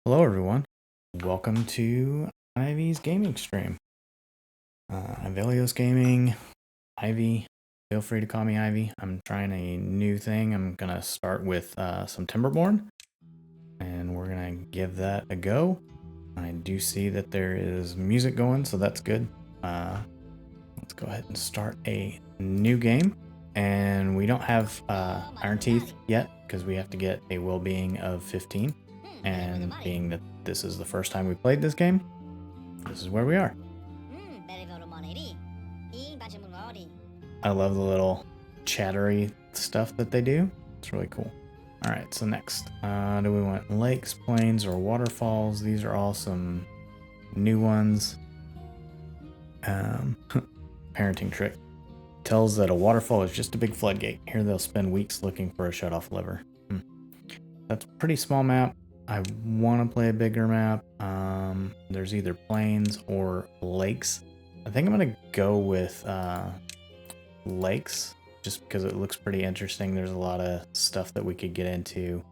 Hello everyone, welcome to Ivy's gaming stream. Avelios Gaming, Ivy, feel free to call me Ivy. I'm trying a new thing. I'm gonna start with some Timberborn, and we're gonna give that a go. I do see that there is music going, so that's good. Let's go ahead and start a new game. And we don't have Iron Teeth yet, because we have to get a well-being of 15. And being that this is the first time we played this game, this is where we are. I love the little chattery stuff that they do. It's really cool. All right, so next, do we want lakes, plains, or waterfalls? These are all some new ones. Parenting trick. Tells that a waterfall is just a big floodgate. Here they'll spend weeks looking for a shut-off lever. That's a pretty small map. I want to play a bigger map. There's either plains or lakes. I think I'm going to go with lakes just because it looks pretty interesting. There's a lot of stuff that we could get into.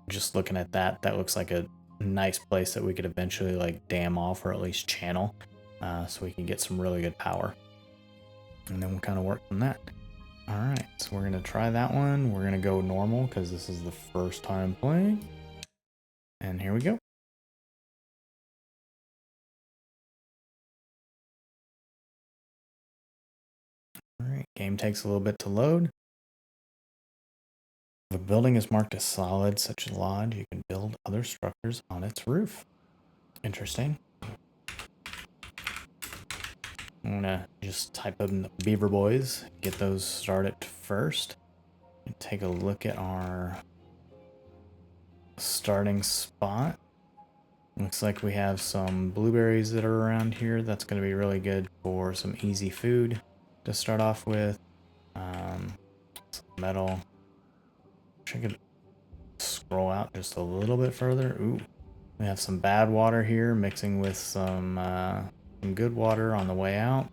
Just looking at that, that looks like a nice place that we could eventually like dam off or at least channel so we can get some really good power. And then we'll kind of work from that. All right, so we're going to try that one. We're going to go normal because this is the first time playing. And here we go. All right, game takes a little bit to load. If a building is marked as solid, such as lodge, you can build other structures on its roof. Interesting. I'm going to just type in the Beaver Boys, get those started first. And take a look at our starting spot. Looks like we have some blueberries that are around here. That's going to be really good for some easy food to start off with. Some metal. Wish I could scroll out just a little bit further. Ooh, we have some bad water here mixing with some good water on the way out.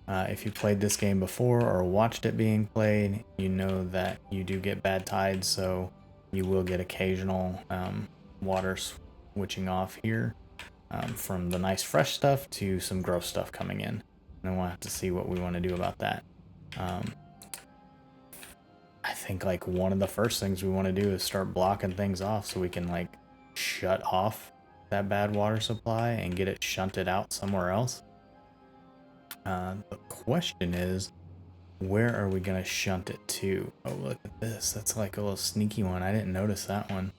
If you played this game before or watched it being played, you know that you do get bad tides, so you will get occasional water switching off here from the nice fresh stuff to some gross stuff coming in. And we'll have to see what we want to do about that. I think like one of the first things we want to do is start blocking things off so we can like shut off that bad water supply and get it shunted out somewhere else. The question is, where are we going to shunt it to? Oh, look at this. That's like a little sneaky one. I didn't notice that one.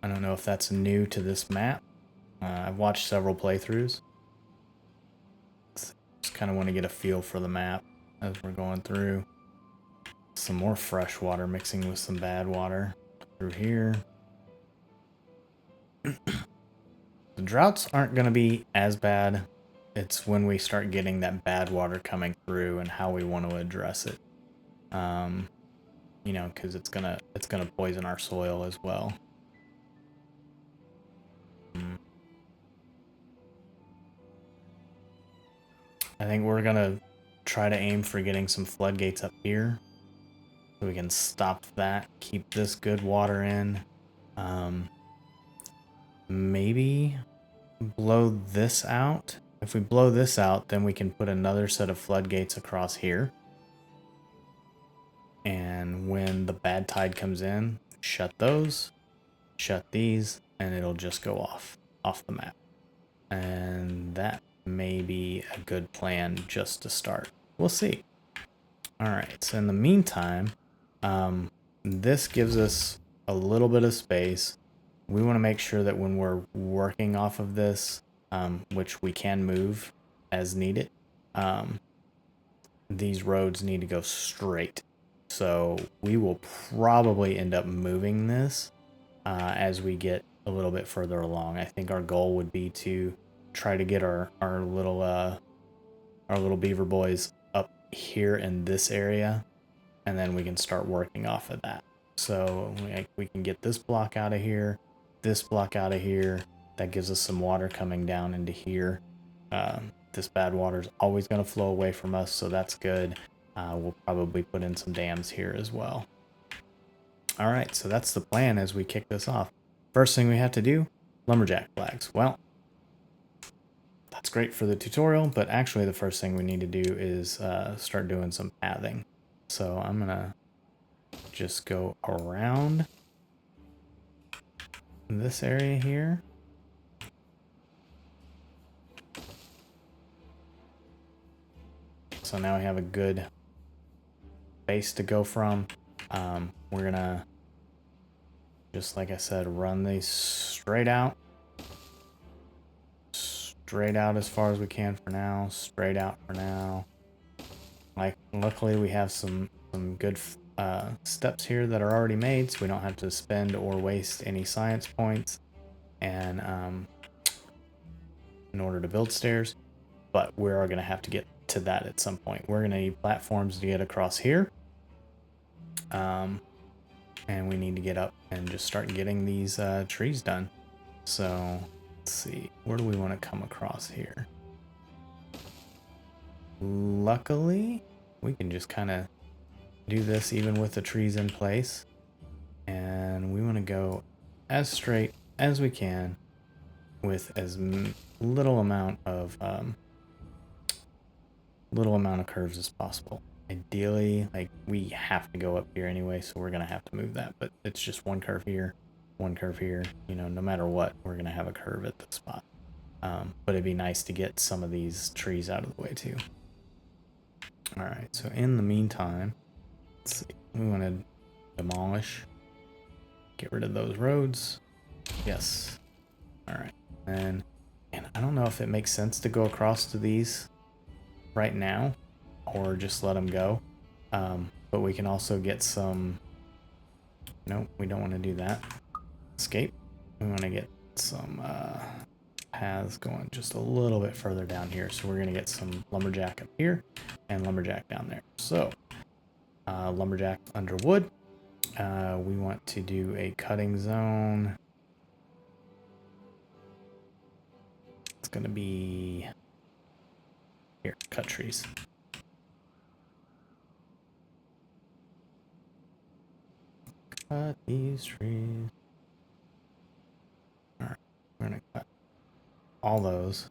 I don't know if that's new to this map. I've watched several playthroughs. Just kind of want to get a feel for the map as we're going through. Some more fresh water mixing with some bad water through here. The droughts aren't going to be as bad. It's when we start getting that bad water coming through and how we want to address it. You know, because it's gonna poison our soil as well. I think we're gonna try to aim for getting some floodgates up here so we can stop that, keep this good water in. Maybe blow this out. If we blow this out, then we can put another set of floodgates across here. And when the bad tide comes in, shut those, shut these, and it'll just go off the map. And that may be a good plan just to start. We'll see. All right, so in the meantime, this gives us a little bit of space. We want to make sure that when we're working off of this, which we can move as needed, these roads need to go straight. So we will probably end up moving this as we get a little bit further along. I think our goal would be to try to get our little beaver boys up here in this area, and then we can start working off of that. So we can get this block out of here, this block out of here. That gives us some water coming down into here. This bad water is always going to flow away from us, so that's good. We'll probably put in some dams here as well. All right, so that's the plan as we kick this off. First thing we have to do, lumberjack flags. Well, that's great for the tutorial, but actually the first thing we need to do is start doing some pathing. So I'm gonna just go around this area here. So now we have a good base to go from. We're gonna, just like I said, run these straight out. Straight out as far as we can for now. Straight out for now. Like, luckily we have some good steps here that are already made, so we don't have to spend or waste any science points and in order to build stairs. But we're going to have to get to that at some point. We're going to need platforms to get across here. And we need to get up and just start getting these trees done. So let's see, where do we want to come across here? Luckily, we can just kind of do this even with the trees in place. And we want to go as straight as we can with as little amount of curves as possible. Ideally, like, we have to go up here anyway, so we're gonna have to move that, but it's just one curve here, you know, no matter what, we're gonna have a curve at the spot. But it'd be nice to get some of these trees out of the way too. All right, so in the meantime, let's see, we want to demolish, get rid of those roads. Yes. All right, and I don't know if it makes sense to go across to these right now or just let them go. But we can also get some, no, we don't want to do that. Escape. We want to get some paths going just a little bit further down here. So we're going to get some lumberjack up here and lumberjack down there. So lumberjack under wood. We want to do a cutting zone. It's going to be here, cut trees. Cut these trees. All right, we're going to cut all those.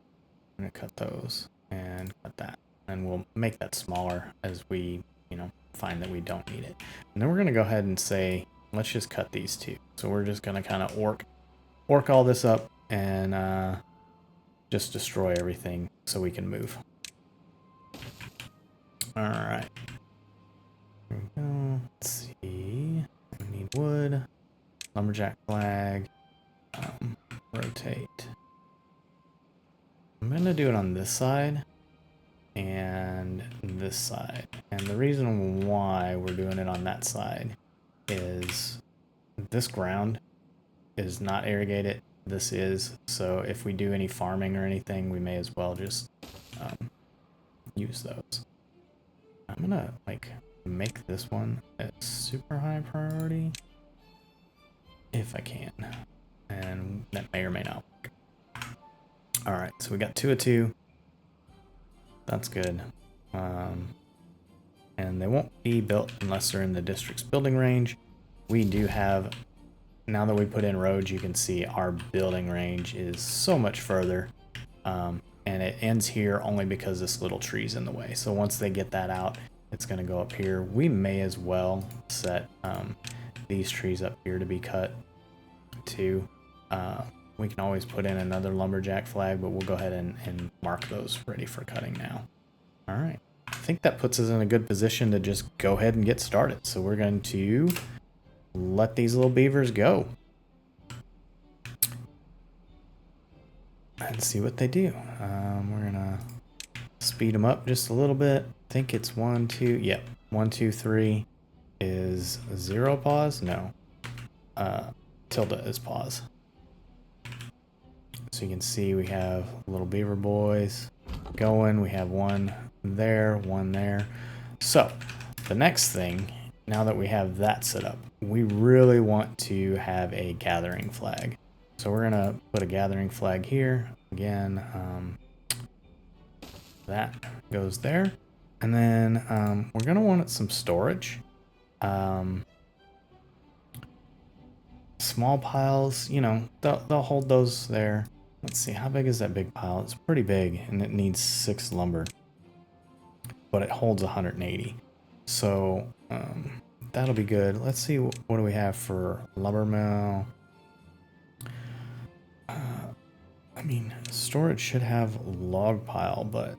I'm going to cut those and cut that. And we'll make that smaller as we, you know, find that we don't need it. And then we're going to go ahead and say, let's just cut these two. So we're just going to kind of orc all this up and just destroy everything so we can move. All right. Here we go. Let's see. We need wood. Lumberjack flag. Rotate. I'm going to do it on this side and this side. And the reason why we're doing it on that side is this ground is not irrigated. This is. So if we do any farming or anything, we may as well just use those. I'm going to like make this one a super high priority if I can. And that may or may not work. All right, so we got 2 of 2. That's good. And they won't be built unless they're in the district's building range. We do have, now that we put in roads, you can see our building range is so much further. And it ends here only because this little tree's in the way. So once they get that out, it's going to go up here. We may as well set these trees up here to be cut too. We can always put in another lumberjack flag, but we'll go ahead and mark those ready for cutting now. All right. I think that puts us in a good position to just go ahead and get started. So we're going to let these little beavers go and see what they do. We're going to speed them up just a little bit. I think it's 1, 2. Yep. 1, 2, 3 is 0 pause. No. Tilde is pause. So you can see we have little beaver boys going. We have one there, one there. So the next thing, now that we have that set up, we really want to have a gathering flag. So we're going to put a gathering flag here. Again, that goes there. And then we're going to want some storage. Small piles, you know, they'll hold those there. Let's see, how big is that big pile? It's pretty big, and it needs 6 lumber, but it holds 180. So that'll be good. Let's see, what do we have for lumber mill? I mean, storage should have log pile, but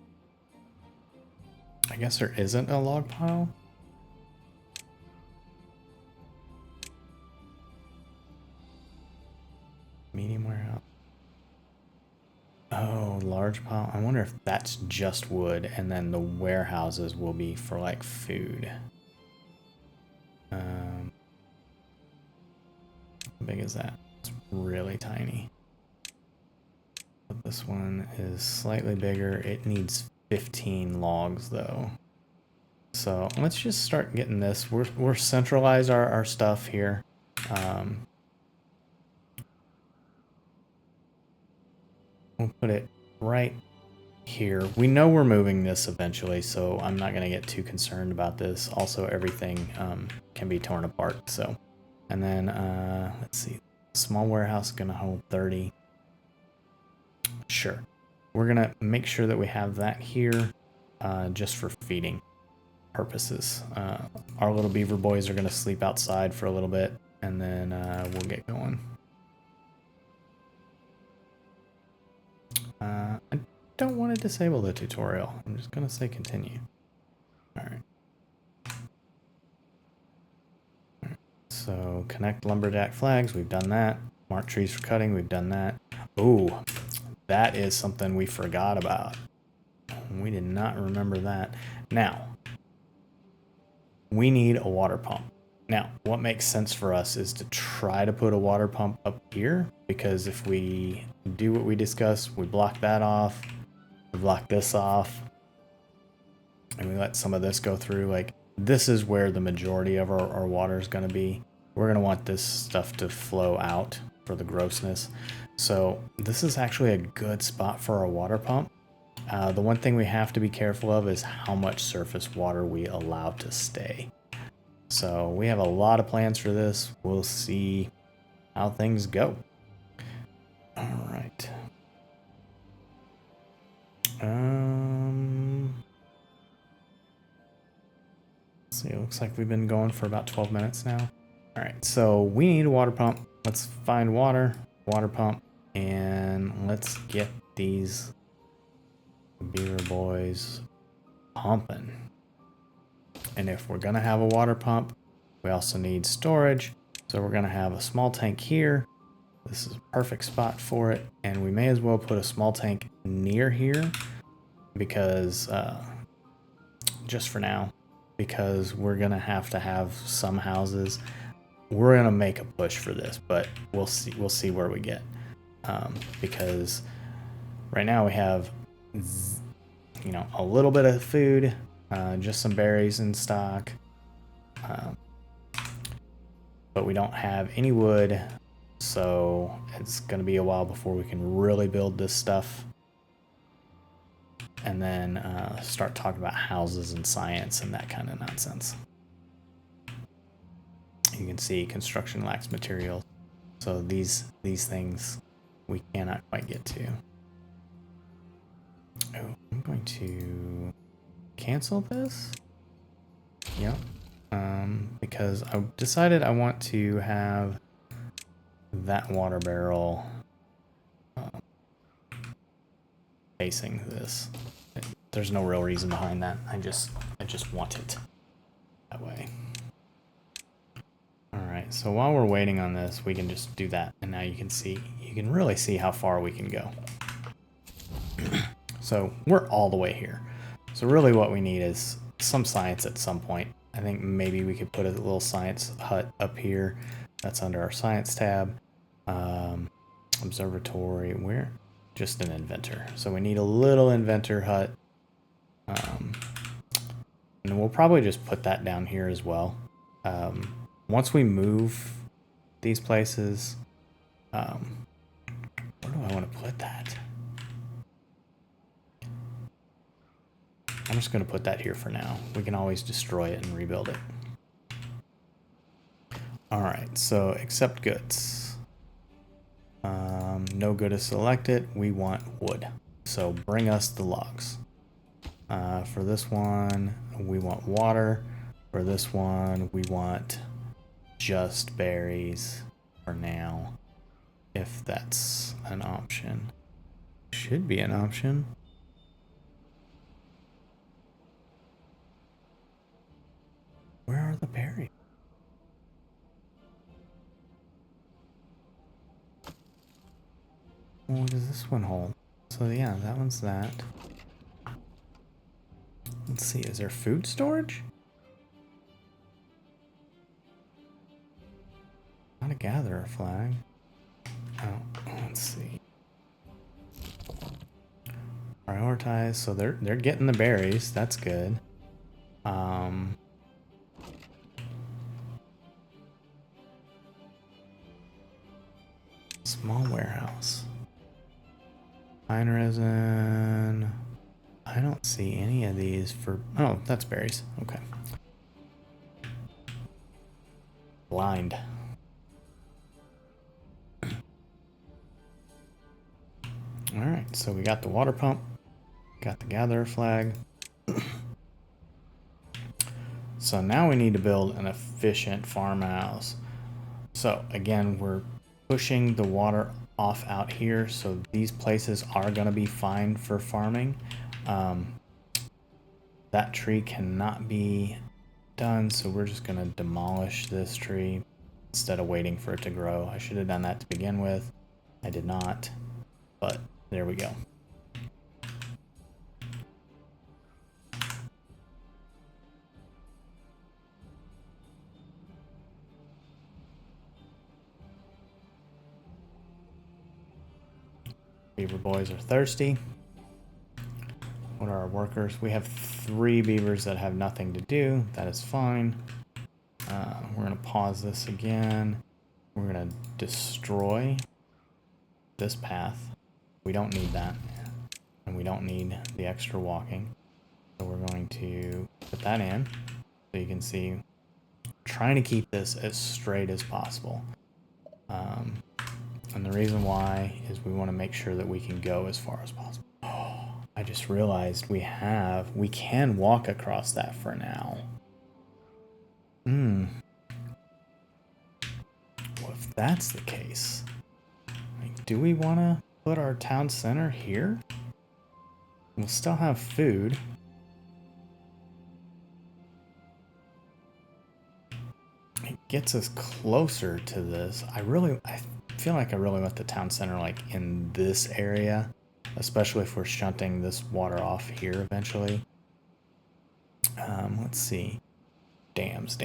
I guess there isn't a log pile. Medium warehouse. Oh, large pile. I wonder if that's just wood, and then the warehouses will be for like food. How big is that? It's really tiny. But this one is slightly bigger. It needs 15 logs though. So let's just start getting this. We're centralize our stuff here. We'll put it right here. We know we're moving this eventually, so I'm not going to get too concerned about this. Also, everything can be torn apart. So, and then let's see, small warehouse is going to hold 30. Sure, we're going to make sure that we have that here just for feeding purposes. Our little beaver boys are going to sleep outside for a little bit, and then we'll get going. I don't want to disable the tutorial. I'm just going to say continue. All right. So connect lumberjack flags. We've done that. Mark trees for cutting. We've done that. Oh, that is something we forgot about. We did not remember that. Now, we need a water pump. Now, what makes sense for us is to try to put a water pump up here, because if we do what we discussed, we block that off, we block this off, and we let some of this go through, like, this is where the majority of our water is going to be. We're going to want this stuff to flow out for the grossness. So this is actually a good spot for our water pump. The one thing we have to be careful of is how much surface water we allow to stay. So we have a lot of plans for this. We'll see how things go. All right. Let's see, it looks like we've been going for about 12 minutes now. All right, so we need a water pump. Let's find water pump, and let's get these beaver boys pumping. And if we're gonna have a water pump, we also need storage. So we're gonna have a small tank here. This is a perfect spot for it. And we may as well put a small tank near here because, just for now, because we're gonna have to have some houses. We're gonna make a push for this, but we'll see where we get. Because right now we have, you know, a little bit of food, just some berries in stock, but we don't have any wood, so it's going to be a while before we can really build this stuff, and then start talking about houses and science and that kind of nonsense. You can see construction lacks materials, so these things we cannot quite get to. Oh, I'm going to cancel this. Yep. Because I decided I want to have that water barrel facing this. There's no real reason behind that. I just want it that way. All right. So while we're waiting on this, we can just do that, and now you can really see how far we can go. So we're all the way here. So really what we need is some science at some point. I think maybe we could put a little science hut up here. That's under our science tab. Observatory, we're just an inventor. So we need a little inventor hut. And we'll probably just put that down here as well. Once we move these places, where do I want to put that? I'm just going to put that here for now. We can always destroy it and rebuild it. All right, right, so accept goods. No good is selected. We want wood. So bring us the logs. For this one, we want water. For this one, we want just berries for now. If that's an option. Should be an option. Where are the berries? What does this one hold? So yeah, that one's that. Let's see, is there food storage? Not a gatherer flag. Oh, let's see. Prioritize, so they're getting the berries, that's good. Small warehouse. Pine resin. I don't see any of these for... Oh, that's berries. Okay. Blind. Alright, so we got the water pump. Got the gatherer flag. So now we need to build an efficient farmhouse. So again, we're pushing the water off out here, so these places are going to be fine for farming. That tree cannot be done, so we're just going to demolish this tree instead of waiting for it to grow. I should have done that to begin with. I did not, but there we go. Beaver boys are thirsty. What are our workers? We have 3 beavers that have nothing to do. That is fine. We're going to pause this again. We're going to destroy this path. We don't need that. And we don't need the extra walking. So we're going to put that in. So you can see, trying to keep this as straight as possible. And the reason why is we want to make sure that we can go as far as possible. Oh, I just realized we can walk across that for now. Well, if that's the case, like, do we want to put our town center here? We'll still have food. It gets us closer to this. I feel like I really want the town center like in this area, especially if we're shunting this water off here eventually. Let's see. Dams.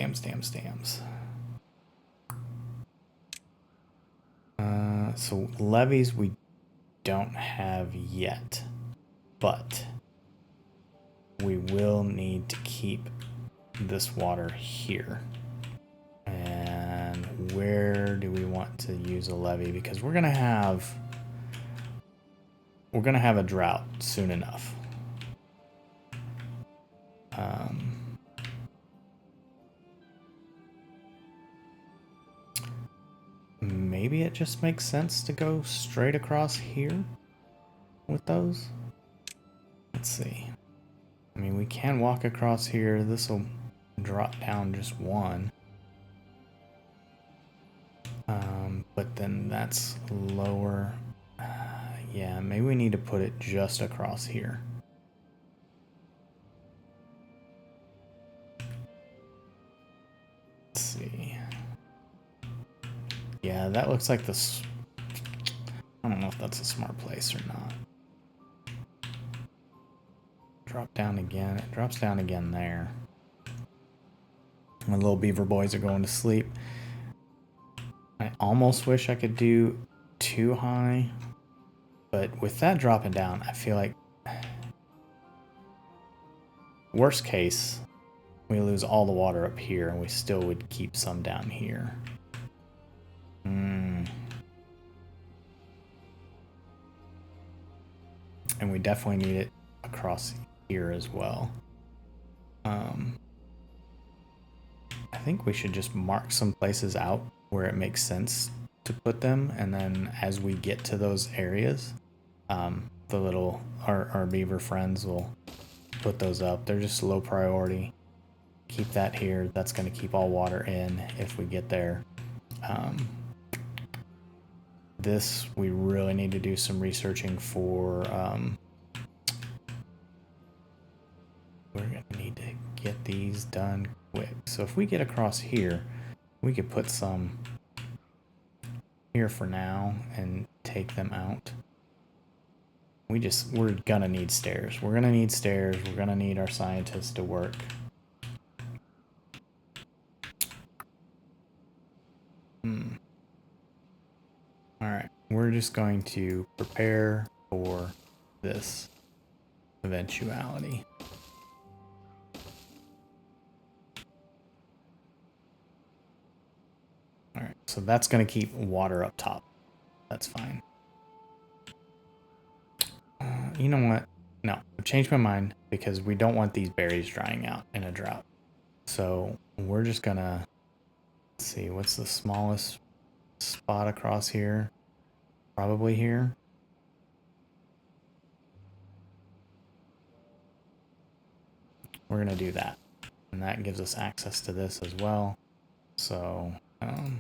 So levees we don't have yet, but we will need to keep this water here. And where do we want to use a levee? Because we're gonna have a drought soon enough. Maybe it just makes sense to go straight across here with those. Let's see. I mean, we can walk across here. This will drop down just 1. But then that's lower. Yeah, maybe we need to put it just across here. Let's see. Yeah, that looks like this. I don't know if that's a smart place or not. Drop down again. It drops down again there. My little beaver boys are going to sleep. I almost wish I could do too high, but with that dropping down, I feel like worst case, we lose all the water up here and we still would keep some down here. And we definitely need it across here as well. I think we should just mark some places out where it makes sense to put them, and then as we get to those areas, our beaver friends will put those up. They're just low priority. Keep that here. That's going to keep all water in if we get there. This we really need to do some researching for. We're going to need to get these done quick. So if we get across here, we could put some here for now and take them out. We're gonna need stairs. We're gonna need stairs. We're gonna need our scientists to work. Alright, we're just going to prepare for this eventuality. Alright, so that's gonna keep water up top. That's fine. You know what? No, I've changed my mind because we don't want these berries drying out in a drought. So we're just gonna, let's see, what's the smallest spot across here? Probably here. We're gonna do that. And that gives us access to this as well. So, a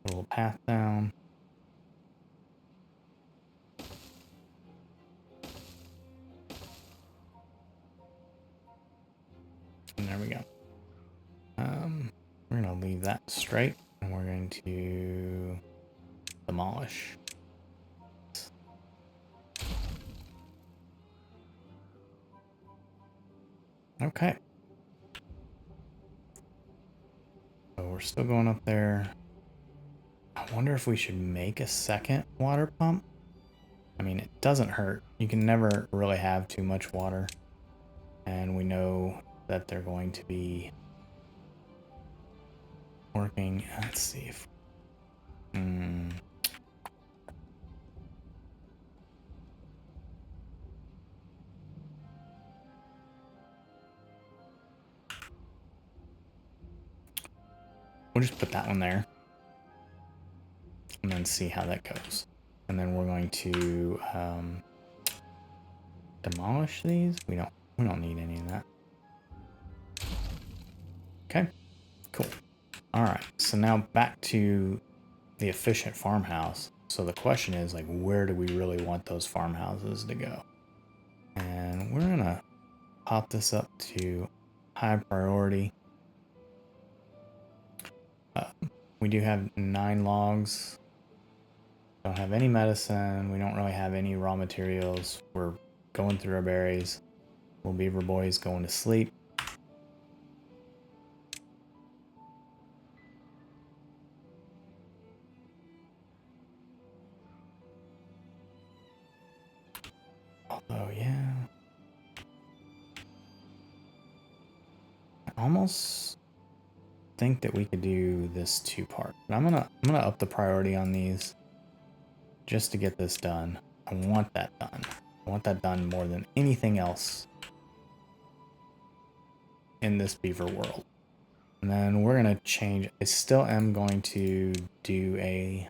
little path down. And there we go. We're going to leave that straight, and we're going to demolish. Okay. So we're still going up there. I wonder if we should make a second water pump. I mean, it doesn't hurt. You can never really have too much water. And we know that they're going to be working. Let's see if... We'll just put that one there. And then see how that goes. And then we're going to demolish these. We don't need any of that. Okay, cool. All right, so now back to the efficient farmhouse. So the question is, like, where do we really want those farmhouses to go? And we're gonna pop this up to high priority. We do have 9 logs. Don't have any medicine. We don't really have any raw materials. We're going through our berries. Little beaver boy's going to sleep. Although, yeah. I almost think that we could do this 2-part. But I'm gonna up the priority on these just to get this done. I want that done. I want that done more than anything else in this beaver world. And then we're gonna change. I still am going to do a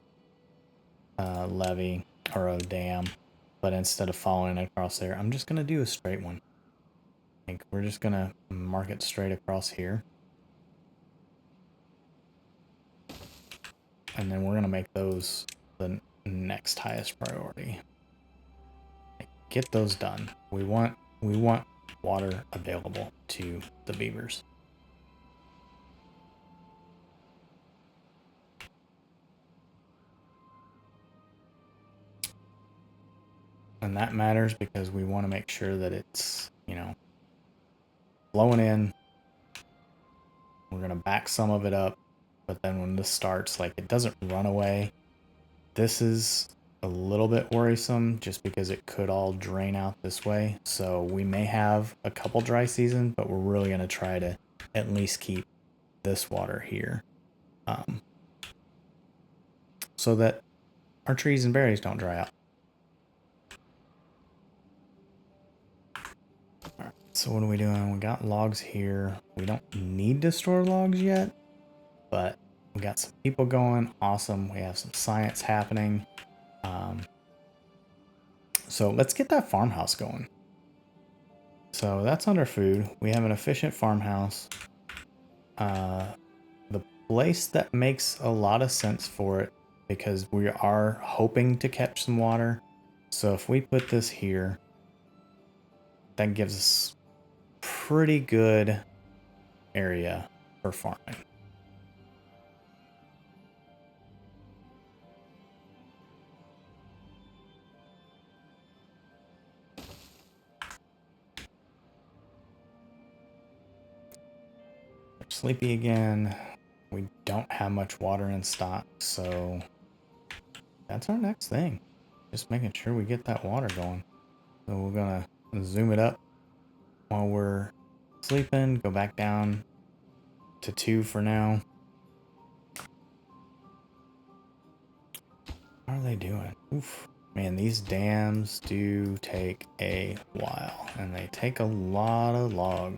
levee or a dam, but instead of following across there, I'm just gonna do a straight one. I think we're just gonna mark it straight across here. And then we're gonna make those the next highest priority. Get those done. We want water available to the beavers. And that matters because we want to make sure that it's, you know, flowing in. We're going to back some of it up, but then when this starts, like, it doesn't run away. This is a little bit worrisome just because it could all drain out this way. So we may have a couple dry seasons, but we're really going to try to at least keep this water here. So that our trees and berries don't dry out. Alright, so what are we doing? We got logs here. We don't need to store logs yet, but We got some people going. Awesome. We have some science happening. So let's get that farmhouse going. So that's under food. We have an efficient farmhouse. The place that makes a lot of sense for it, because we are hoping to catch some water. So if we put this here, that gives us pretty good area for farming. We're sleepy again. We don't have much water in stock, so that's our next thing. Just making sure we get that water going. So we're gonna zoom it up while we're sleeping, go back down to 2 for now. How are they doing? Oof. Man, these dams do take a while, and they take a lot of log.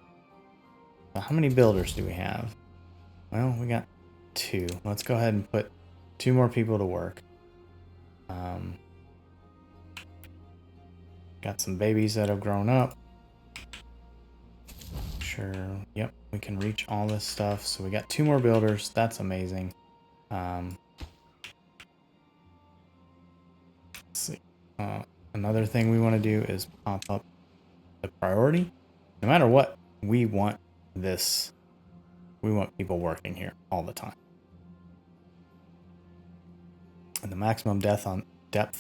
So how many builders do we have? Well, we got 2. Let's go ahead and put 2 more people to work. Got some babies that have grown up. Sure. Yep, we can reach all this stuff. So we got 2 more builders. That's amazing. Let's see. Another thing we want to do is pop up the priority. No matter what, we want this. We want people working here all the time. And the maximum depth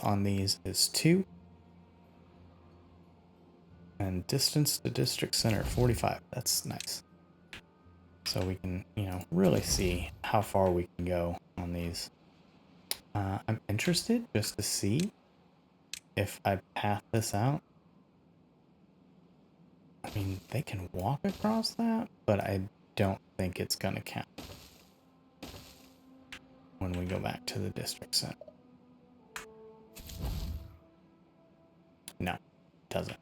on these is 2. And distance to district center, 45. That's nice. So we can, really see how far we can go on these. I'm interested just to see if I path this out. I mean, they can walk across that, but I don't think it's going to count when we go back to the district center. No, it doesn't.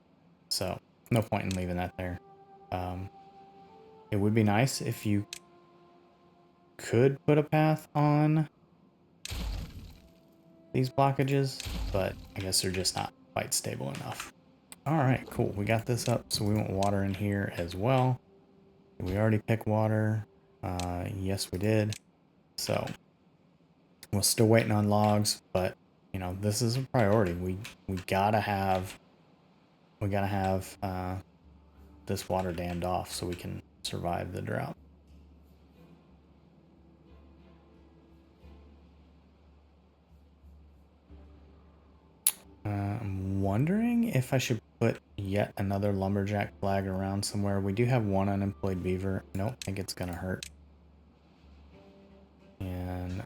So no point in leaving that there. It would be nice if you could put a path on these blockages, but I guess they're just not quite stable enough. All right, cool. We got this up, so we want water in here as well. Did we already pick water? Yes, we did. So we're still waiting on logs, but this is a priority. We gotta have this water dammed off so we can survive the drought. I'm wondering if I should put yet another lumberjack flag around somewhere. We do have 1 unemployed beaver. I don't think it's gonna hurt. And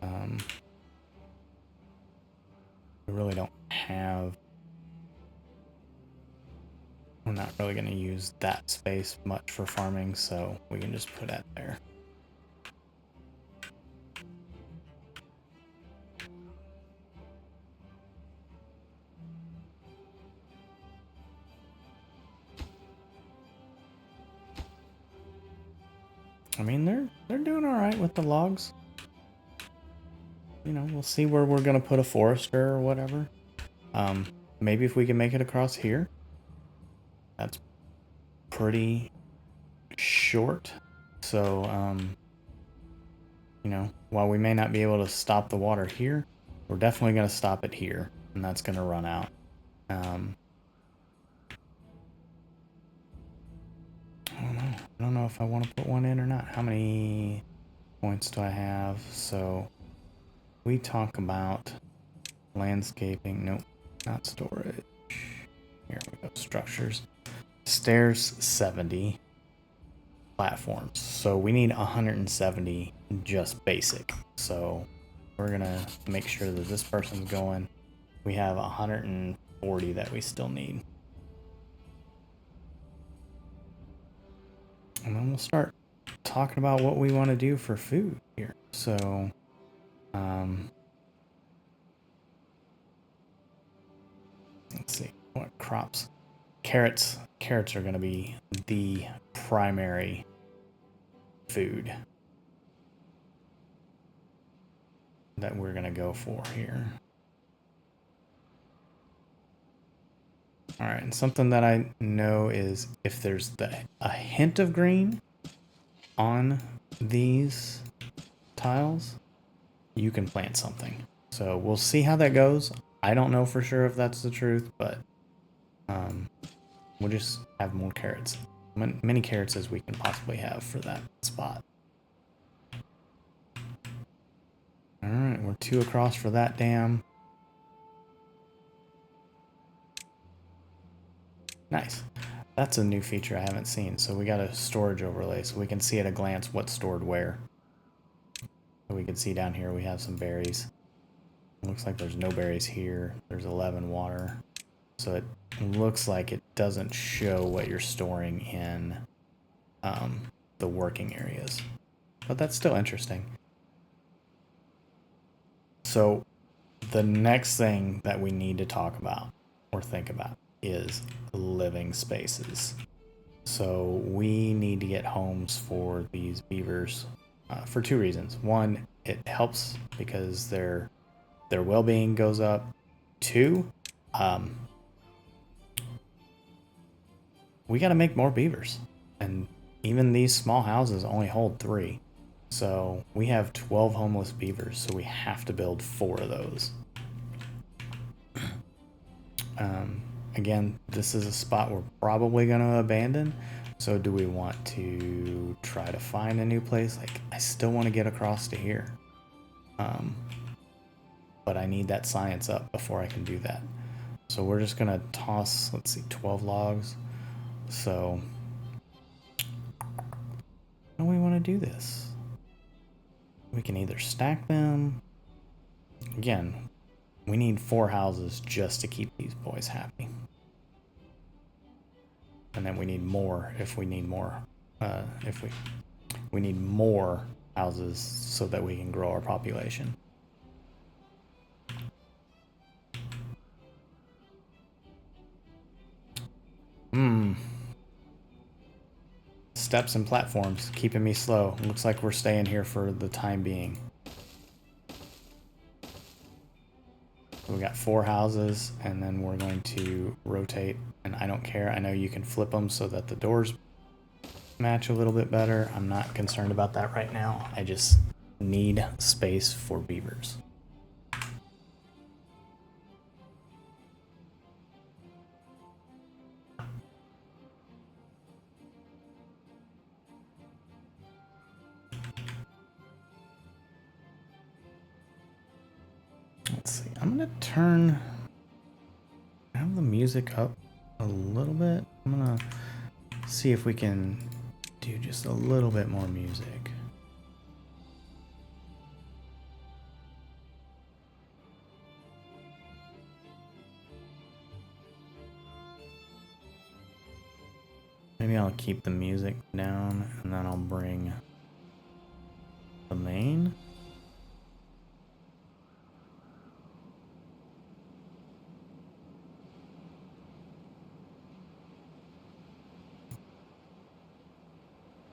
we really don't have. We're not really going to use that space much for farming, so we can just put that there. I mean, they're doing all right with the logs. We'll see where we're going to put a forester or whatever. Maybe if we can make it across here. That's pretty short. So, while we may not be able to stop the water here, we're definitely going to stop it here, and that's going to run out. I don't know if I want to put one in or not. How many points do I have? So we talk about landscaping. Nope, not storage. Here we go. Structures. Stairs, 70. Platforms. So we need 170 just basic. So we're going to make sure that this person's going. We have 140 that we still need. And then we'll start talking about what we want to do for food here. So, let's see, what crops? Carrots. Carrots are going to be the primary food. that we're gonna go for here. All right, and something that I know is if there's a hint of green on these tiles, you can plant something. So we'll see how that goes. I don't know for sure if that's the truth, but we'll just have more carrots. Many carrots as we can possibly have for that spot. All right, we're 2 across for that dam. Nice. That's a new feature I haven't seen. So we got a storage overlay so we can see at a glance what's stored where. So we can see down here we have some berries. Looks like there's no berries here. There's 11 water. So it looks like it doesn't show what you're storing in the working areas. But that's still interesting. So the next thing that we need to talk about or think about is living spaces. So we need to get homes for these beavers for 2 reasons. One, it helps because their well-being goes up. 2, we got to make more beavers, and even these small houses only hold 3. So we have 12 homeless beavers, so we have to build 4 of those. Again, this is a spot we're probably going to abandon. So do we want to try to find a new place? Like, I still want to get across to here. But I need that science up before I can do that. So we're just going to toss, let's see, 12 logs. So how do we want to do this? We can either stack them. Again, we need 4 houses just to keep these boys happy. And then we need more if we need more. We need more houses so that we can grow our population. Steps and platforms keeping me slow. Looks like we're staying here for the time being. We got 4 houses, and then we're going to rotate, and I don't care. I know you can flip them so that the doors match a little bit better. I'm not concerned about that right now. I just need space for beavers. Let's see. I'm gonna have the music up a little bit. I'm gonna see if we can do just a little bit more music. Maybe I'll keep the music down and then I'll bring the main.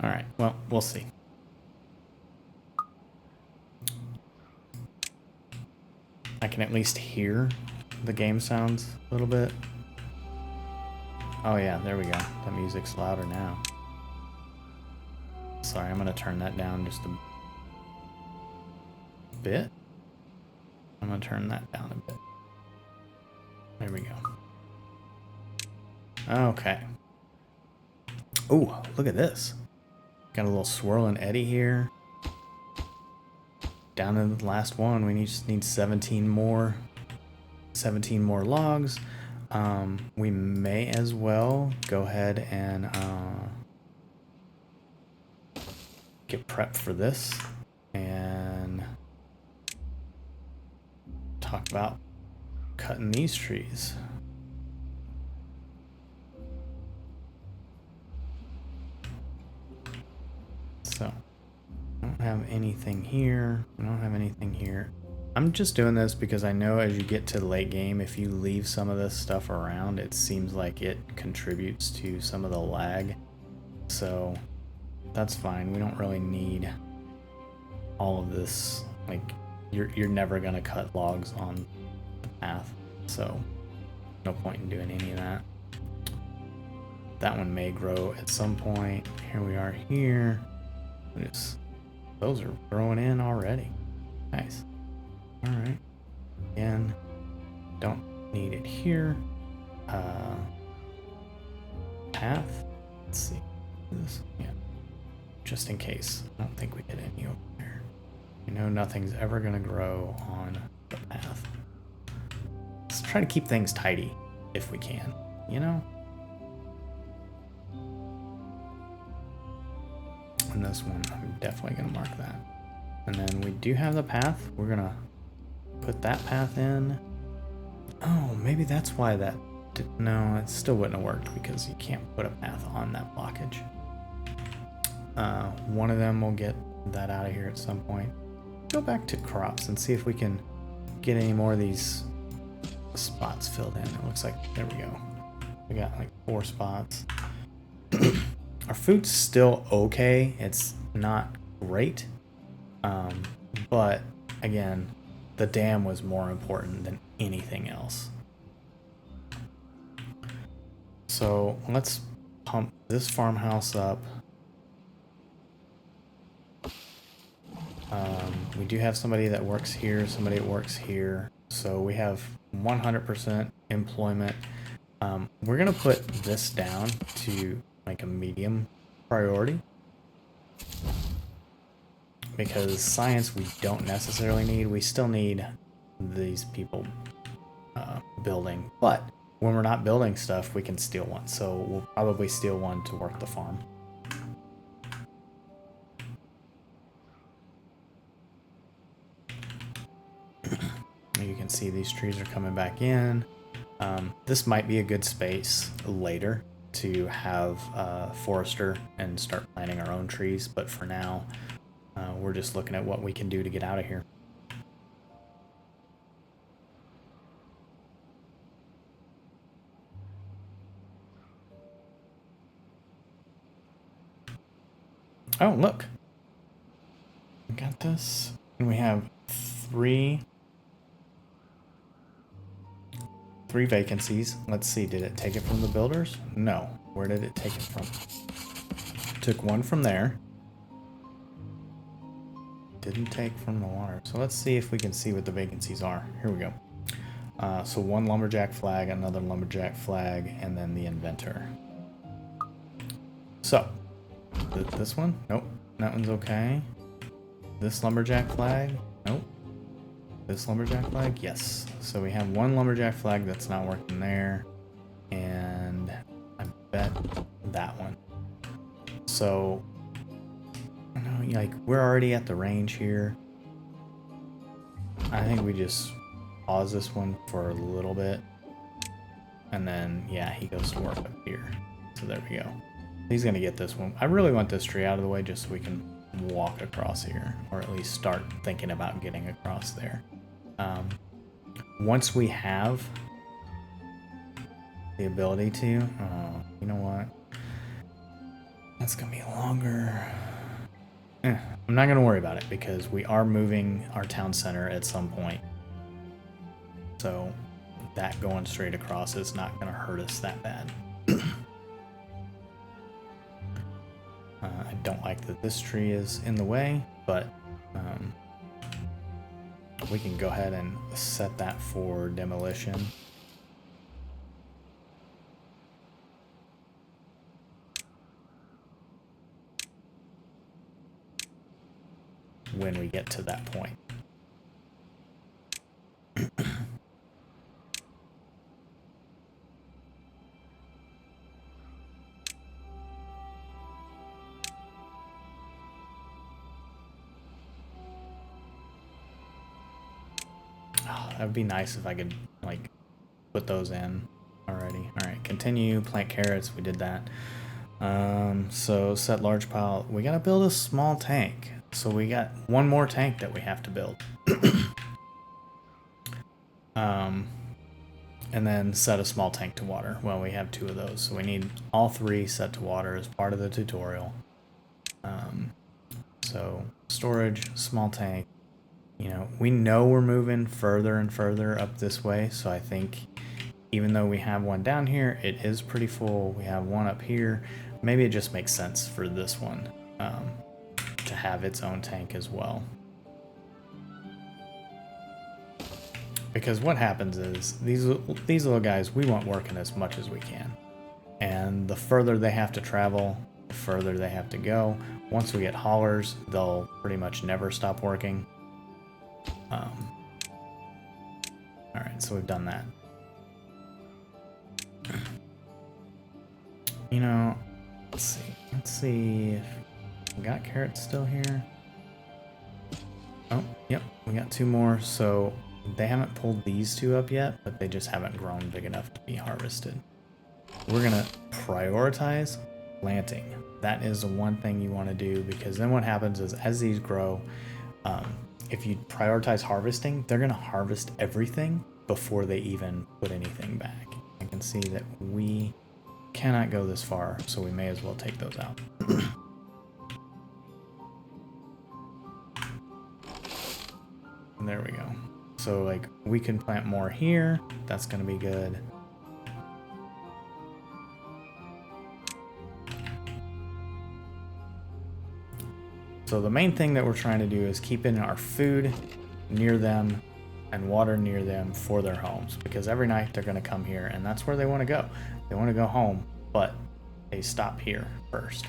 All right, well, we'll see. I can at least hear the game sounds a little bit. Oh yeah, there we go. The music's louder now. Sorry, I'm gonna turn that down just a bit. I'm gonna turn that down a bit. There we go. Okay. Ooh, look at this. Got a little swirling eddy here. Down to the last one, we just need 17 more logs. We may as well go ahead and get prepped for this and talk about cutting these trees. So, I don't have anything here. I don't have anything here. I'm just doing this because I know as you get to the late game, if you leave some of this stuff around, it seems like it contributes to some of the lag. So, that's fine. We don't really need all of this, like, you're never gonna cut logs on the path, so no point in doing any of that. That one may grow at some point. Here we are here. Those are growing in already. Nice. All right. Again, don't need it here. Path. Let's see. This, yeah. Just in case. I don't think we did any over there. You know, nothing's ever gonna grow on the path. Let's try to keep things tidy if we can. You know. And this one, I'm definitely gonna mark that. And then we do have the path. We're gonna put that path in. Oh, maybe that's why that no, it still wouldn't have worked because you can't put a path on that blockage. One of them will get that out of here at some point. Go back to crops and see if we can get any more of these spots filled in. It looks like, there we go. We got like 4 spots. Our food's still okay. It's not great. But again, the dam was more important than anything else. So let's pump this farmhouse up. We do have somebody that works here, somebody that works here. So we have 100% employment. We're gonna put this down to like a medium priority. Because science we don't necessarily need. We still need these people building. But when we're not building stuff, we can steal one. So we'll probably steal one to work the farm. You can see these trees are coming back in. This might be a good space later to have a forester and start planting our own trees. But for now, we're just looking at what we can do to get out of here. Oh, look. We got this. And we have three vacancies. Let's see, did it take it from the builders? No. Where did it take it from? Took one from there. Didn't take from the water. So let's see if we can see what the vacancies are. Here we go. So one lumberjack flag, another lumberjack flag, and then the inventor. So, this one? Nope. That one's okay. This lumberjack flag? Nope. This lumberjack flag? Yes. So we have one lumberjack flag that's not working there. And I bet that one. So, I know, like, we're already at the range here. I think we just pause this one for a little bit. And then, yeah, he goes to work up here. So there we go. He's going to get this one. I really want this tree out of the way just so we can walk across here. Or at least start thinking about getting across there. Once we have the ability to, you know what? That's going to be longer. I'm not going to worry about it because we are moving our town center at some point. So that going straight across is not going to hurt us that bad. I don't like that this tree is in the way, but we can go ahead and set that for demolition. When we get to that point. Oh, that would be nice if I could, like, put those in already. All right, continue, plant carrots, we did that. So set large pile. We gotta build a small tank. So we got one more tank that we have to build. And then set a small tank to water. Well, we have 2 of those, so we need all 3 set to water as part of the tutorial. So storage, small tank, you know, we know we're moving further and further up this way, so I think even though we have one down here, it is pretty full. We have one up here. Maybe it just makes sense for this one to have its own tank as well. Because what happens is these little guys, we want working as much as we can. And the further they have to travel, the further they have to go. Once we get haulers, they'll pretty much never stop working. Alright, so we've done that. You know, let's see. Let's see if we got carrots still here. Oh, yep, we got 2 more. So they haven't pulled these 2 up yet, but they just haven't grown big enough to be harvested. We're gonna prioritize planting. That is the one thing you want to do, because then what happens is as these grow, if you prioritize harvesting, they're gonna harvest everything before they even put anything back. I can see that we cannot go this far, so we may as well take those out. And there we go. So like we can plant more here. That's gonna be good. So the main thing that we're trying to do is keep in our food near them and water near them for their homes, because every night they're going to come here and that's where they want to go. They want to go home, but they stop here first.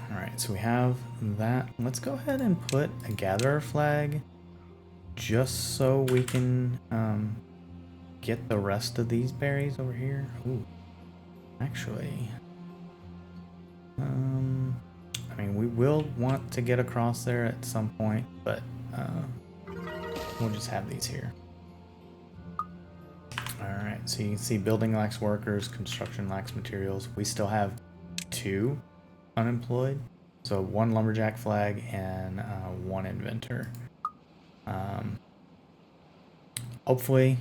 All right, so we have that. Let's go ahead and put a gatherer flag just so we can get the rest of these berries over here. Ooh, actually, I mean, we will want to get across there at some point, but we'll just have these here. All right, so you can see building lacks workers, construction lacks materials. We still have 2 unemployed, so 1 lumberjack flag and 1 inventor. Hopefully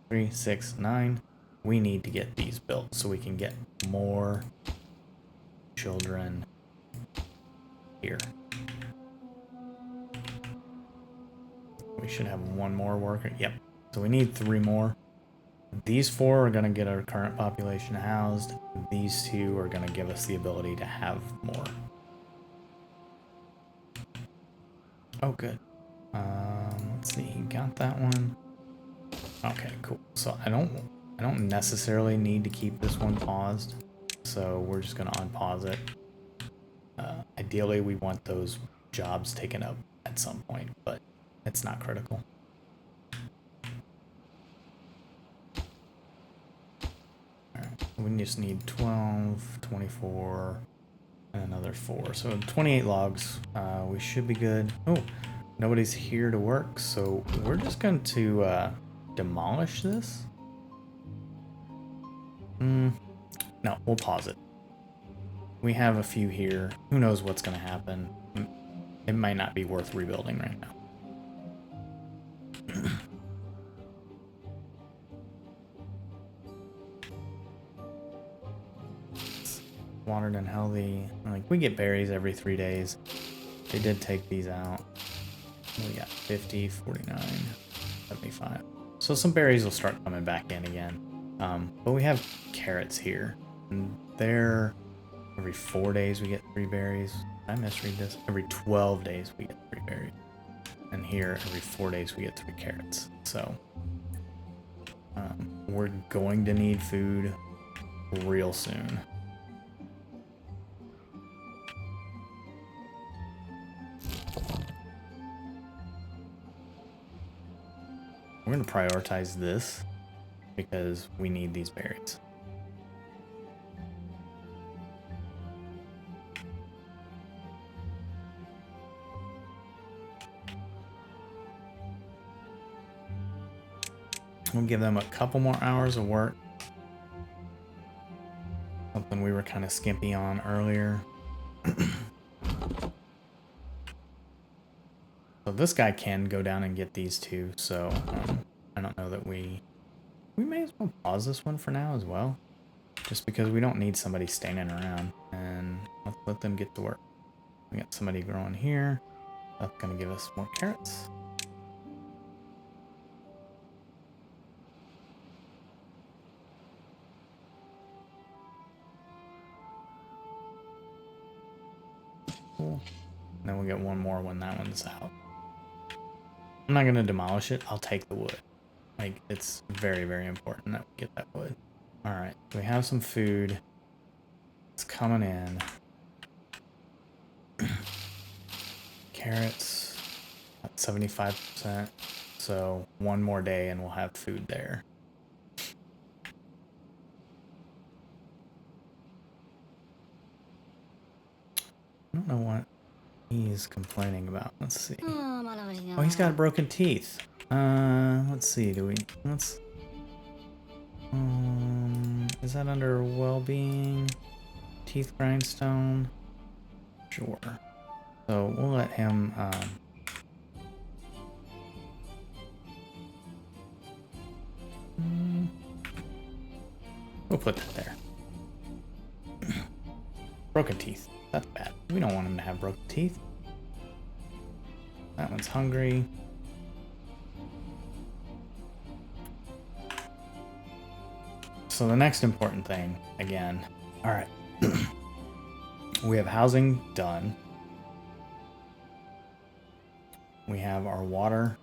3, 6, 9, we need to get these built so we can get more children here. We should have 1 more worker. Yep, so we need 3 more. These 4 are going to get our current population housed. These 2 are going to give us the ability to have more. Oh, good. Let's see. He got that one. Okay, cool. So I don't necessarily need to keep this one paused. So we're just going to unpause it. Ideally, we want those jobs taken up at some point, but it's not critical. We just need 12, 24, and another 4. So 28 logs. We should be good. Oh, nobody's here to work, so we're just going to demolish this. No, we'll pause it. We have a few here. Who knows what's going to happen? It might not be worth rebuilding right now. Watered and healthy. Like, we get berries every 3 days. They did take these out. We got 50, 49, 75. So some berries will start coming back in again. But we have carrots here. And they're every 4 days we get 3 berries. Did I misread this? Every 12 days we get 3 berries. And here, every 4 days we get 3 carrots. So we're going to need food real soon. We're going to prioritize this because we need these berries. We'll give them a couple more hours of work. Something we were kind of skimpy on earlier. So this guy can go down and get these 2, so I don't know that we may as well pause this one for now as well. Just because we don't need somebody standing around, and let's let them get to work. We got somebody growing here. That's gonna give us more carrots. Cool. And then we'll get one more when that one's out. I'm not gonna demolish it. I'll take the wood. Like, it's very, very important that we get that wood. All right, we have some food. It's coming in. Carrots at 75%. So one more day and we'll have food there. I don't know what he's complaining about. Let's see. Oh, he's got broken teeth. Let's see. Is that under well-being? Teeth grindstone? Sure. So we'll let him, we'll put that there. Broken teeth. That's bad. We don't want him to have broken teeth. That one's hungry. So the next important thing, again, all right. We have housing done. We have our water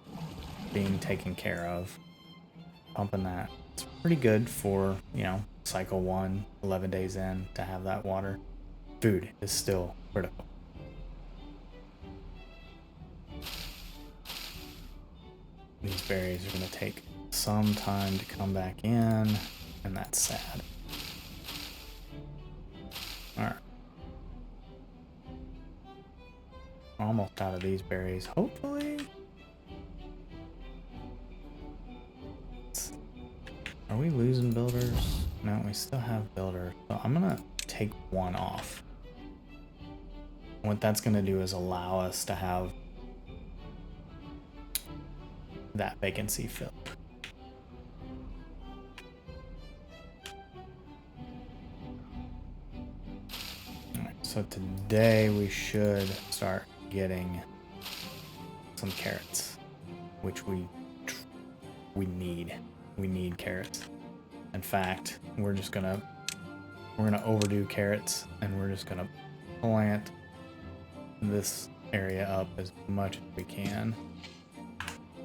being taken care of. Pumping that. It's pretty good for, you know, cycle 1, 11 days in to have that water. Food is still critical. These berries are going to take some time to come back in, and that's sad. Alright. Almost out of these berries, hopefully. Are we losing builders? No, we still have builders. So I'm going to take one off. What that's going to do is allow us to have that vacancy filled. Alright, so today we should start getting some carrots, which we need. We need carrots. In fact, we're gonna overdo carrots, and we're just gonna plant this area up as much as we can.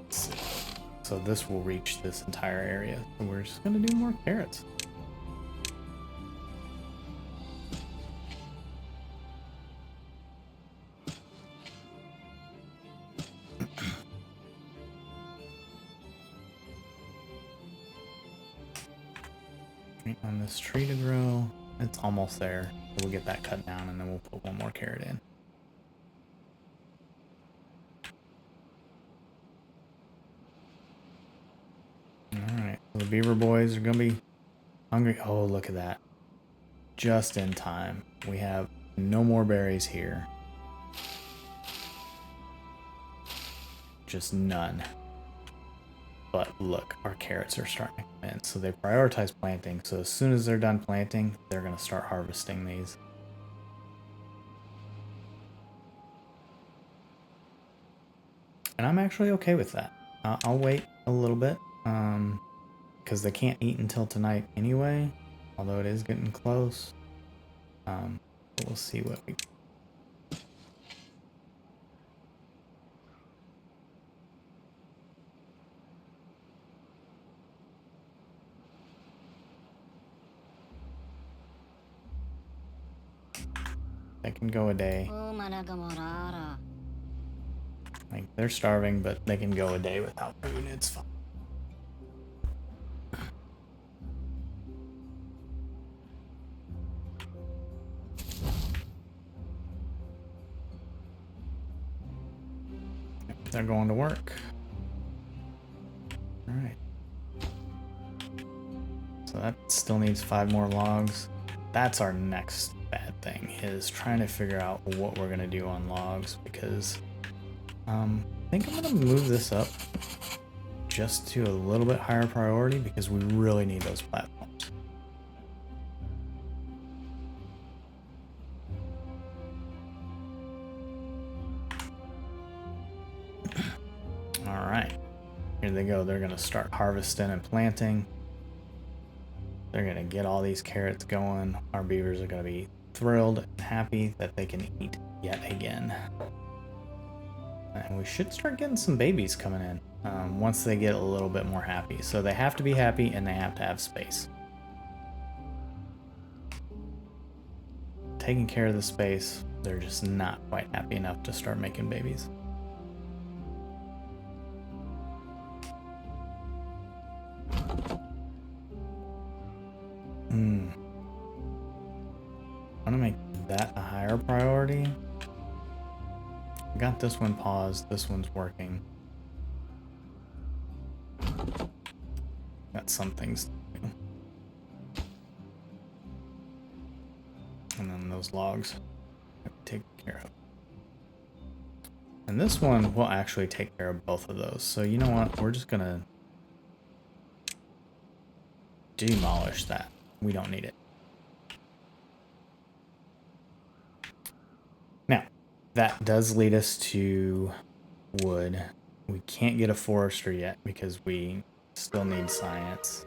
So this will reach this entire area. So we're just gonna do more carrots. On this tree to grow, it's almost there. We'll get that cut down and then we'll put one more carrot in. Alright, so the beaver boys are gonna be hungry. Oh, look at that. Just in time. We have no more berries here. Just none. But look, our carrots are starting to come in. So they prioritize planting. So as soon as they're done planting, they're going to start harvesting these. And I'm actually okay with that. I'll wait a little bit. Because they can't eat until tonight anyway. Although it is getting close. But we'll see what we... They can go a day. Like, they're starving, but they can go a day without food. It's fine. They're going to work. Alright. So that still needs 5 more logs. That's our next bad thing, is trying to figure out what we're gonna do on logs, because I think I'm gonna move this up just to a little bit higher priority because we really need those platforms. Here they go. They're going to start harvesting and planting. They're going to get all these carrots going. Our beavers are going to be thrilled and happy that they can eat yet again. And we should start getting some babies coming in once they get a little bit more happy. So they have to be happy and they have to have space. Taking care of the space, they're just not quite happy enough to start making babies. I'm gonna make that a higher priority. I got this one paused, this one's working. Got some things to do. And then those logs have to take care of. And this one will actually take care of both of those. So you know what? We're just gonna demolish that. We don't need it. Now, that does lead us to wood. We can't get a forester yet because we still need science.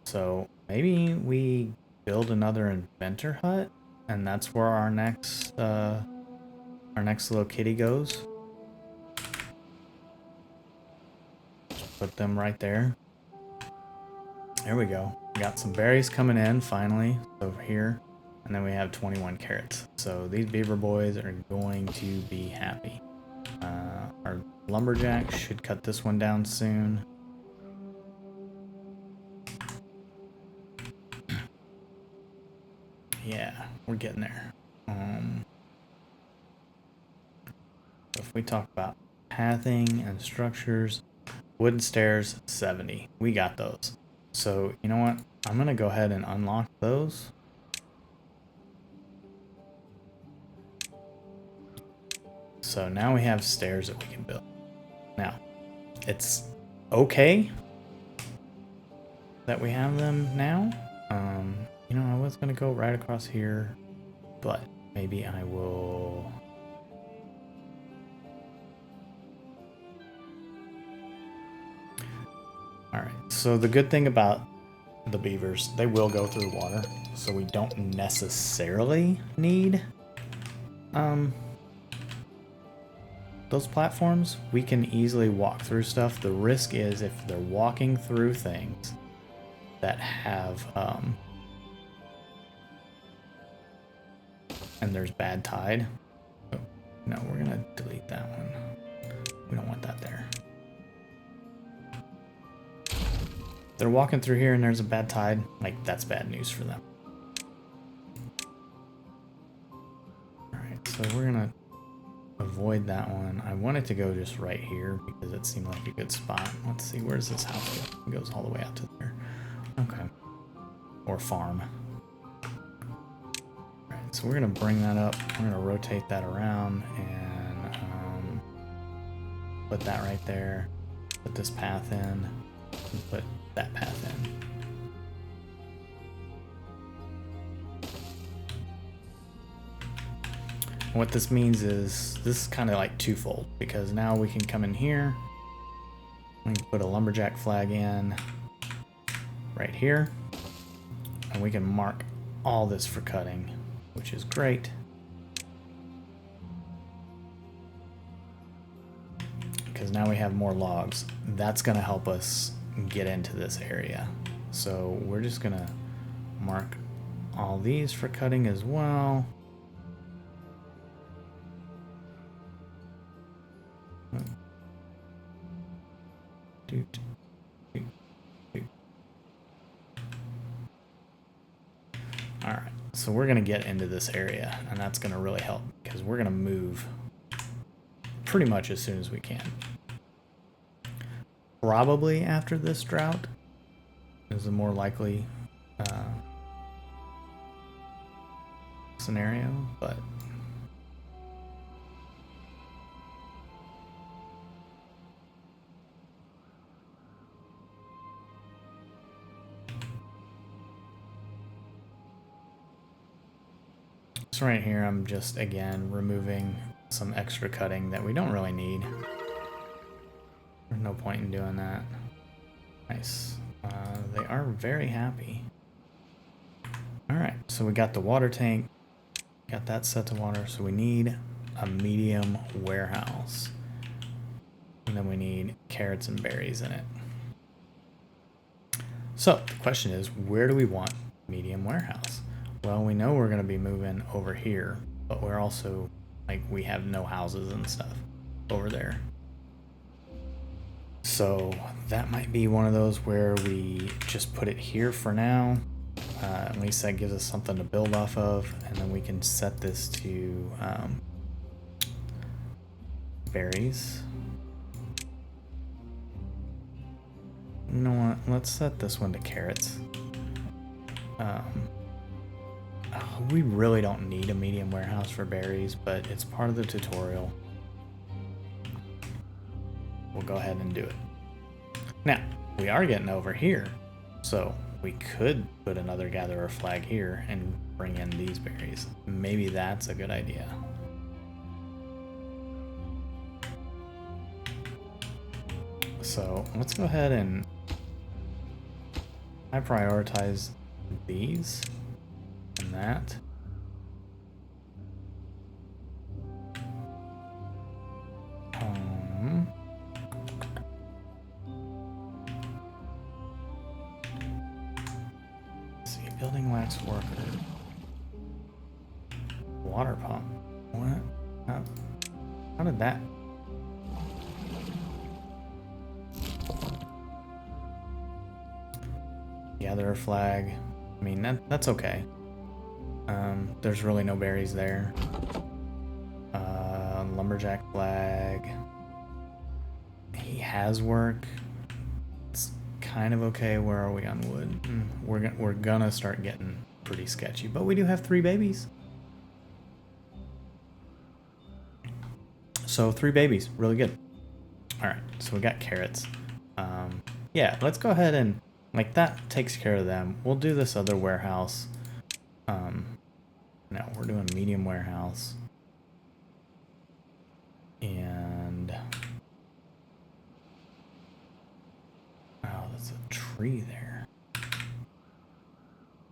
So maybe we build another inventor hut, and that's where our next little kitty goes. Put them right there. There we go. We got some berries coming in finally over here, and then we have 21 carrots. So these beaver boys are going to be happy. Our lumberjack should cut this one down soon. Yeah, we're getting there. So if we talk about pathing and structures, wooden stairs, 70. We got those. So you know what? I'm going to go ahead and unlock those. So now we have stairs that we can build. Now, it's okay that we have them now. You know, I was going to go right across here, but maybe I will... Alright, so the good thing about the beavers, they will go through water, so we don't necessarily need those platforms. We can easily walk through stuff. The risk is if they're walking through things that have and there's bad tide. Oh, no, we're gonna delete that one. We don't want that there. They're walking through here and there's a bad tide, like that's bad news for them. Alright, so we're gonna avoid that one. I wanted to go just right here because it seemed like a good spot. Let's see, where's this house go? It goes all the way out to there. Okay. Or farm. Alright, so we're gonna bring that up. We're gonna rotate that around and put that right there. Put this path in and put that path in. What this means is this is kind of like twofold, because now we can come in here, we can put a lumberjack flag in right here, and we can mark all this for cutting, which is great. Because now we have more logs. That's going to help us get into this area. So we're just going to mark all these for cutting as well. Alright, so we're going to get into this area, and that's going to really help because we're going to move pretty much as soon as we can. Probably after this drought is a more likely scenario, but so right here I'm just again removing some extra cutting that we don't really need. There's no point in doing that. Nice. They are very happy. Alright, so we got the water tank. Got that set to water, so we need a medium warehouse. And then we need carrots and berries in it. So the question is, where do we want medium warehouse? Well, we know we're going to be moving over here, but we're also, like, we have no houses and stuff over there. So that might be one of those where we just put it here for now. At least that gives us something to build off of, and then we can set this to berries. You know what? Let's set this one to carrots. We really don't need a medium warehouse for berries, but it's part of the tutorial. We'll go ahead and do it. Now, we are getting over here, so we could put another gatherer flag here and bring in these berries. Maybe that's a good idea. So let's go ahead and I prioritize these and that. Let's see, building wax worker. Water pump. What? How did that? Gatherer flag. I mean, that's okay. There's really no berries there. Lumberjack flag. He has work. It's kind of okay. Where are we on wood? We're gonna start getting pretty sketchy, but we do have 3 babies. So 3 babies, really good. All right, so we got carrots. Yeah, let's go ahead and like that takes care of them. We'll do this other warehouse. No, we're doing medium warehouse. And oh, there's a tree there.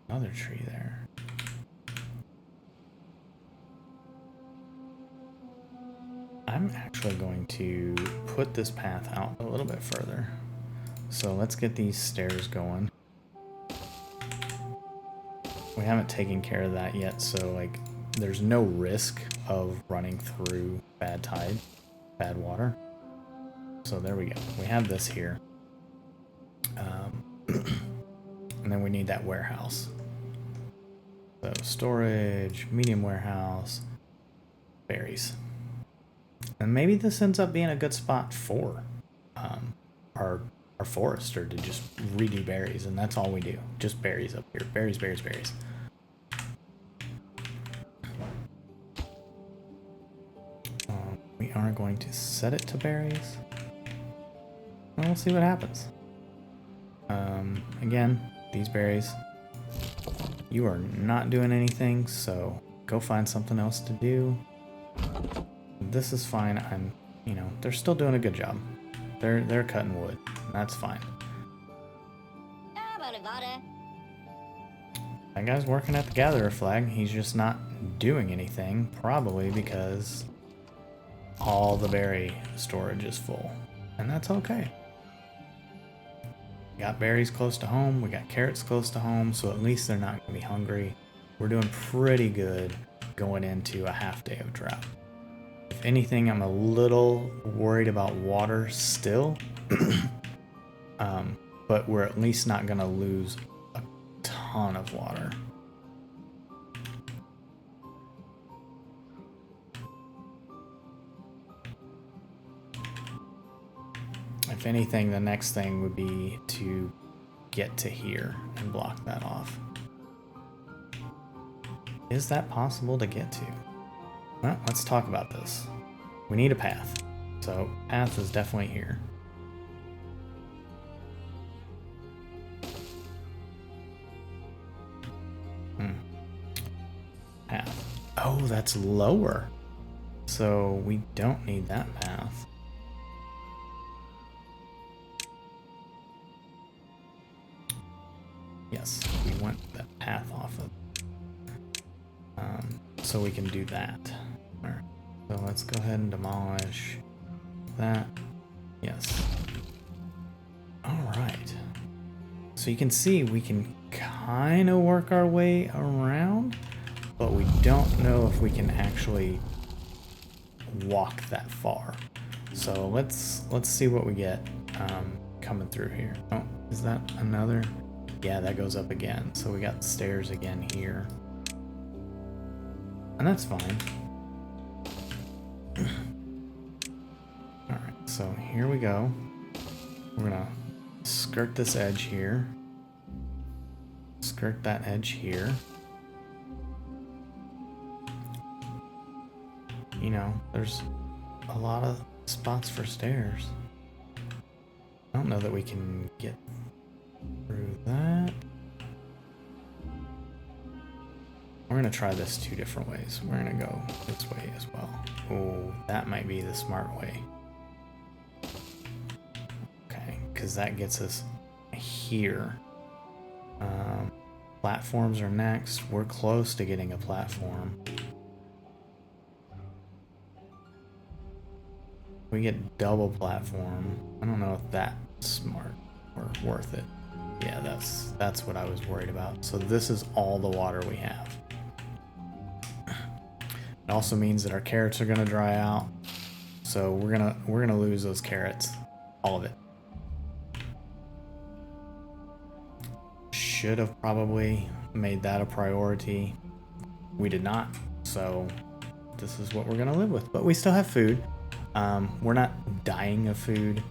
Another tree there. I'm actually going to put this path out a little bit further. So let's get these stairs going. We haven't taken care of that yet, so like there's no risk of running through bad tide, bad water. So there we go. We have this here. And then we need that warehouse. So storage, medium warehouse, berries. And maybe this ends up being a good spot for our forester to just redo berries, and that's all we do. Just berries up here. Berries, berries, berries. We are going to set it to berries. And we'll see what happens. Again, these berries, you are not doing anything, so go find something else to do. This is fine. They're still doing a good job. They're cutting wood. That's fine. That guy's working at the gatherer flag. He's just not doing anything, probably because all the berry storage is full. And that's okay. We got berries close to home. We got carrots close to home, so at least they're not going to be hungry. We're doing pretty good going into a half day of drought. If anything, I'm a little worried about water still. But we're at least not going to lose a ton of water. If anything, the next thing would be to get to here and block that off. Is that possible to get to? Well, let's talk about this. We need a path. So, path is definitely here. Path. Oh, that's lower. So, we don't need that path. Yes, we want that path off of. So we can do that. All right. So let's go ahead and demolish that. Yes. All right. So you can see we can kind of work our way around, but we don't know if we can actually walk that far. So let's see what we get coming through here. Oh, is that another? Yeah, that goes up again. So we got stairs again here. And that's fine. Alright, so here we go. We're gonna skirt this edge here. Skirt that edge here. You know, there's a lot of spots for stairs. I don't know that we can get through that. We're gonna try this 2 different ways. We're gonna go this way as well. Oh, that might be the smart way. Okay, because that gets us here. Platforms are next. We're close to getting a platform. We get double platform. I don't know if that's smart or worth it. Yeah, that's what I was worried about. So this is all the water we have. It also means that our carrots are gonna dry out. So we're gonna lose those carrots. All of it. Should have probably made that a priority. We did not. So this is what we're gonna live with. But we still have food. We're not dying of food.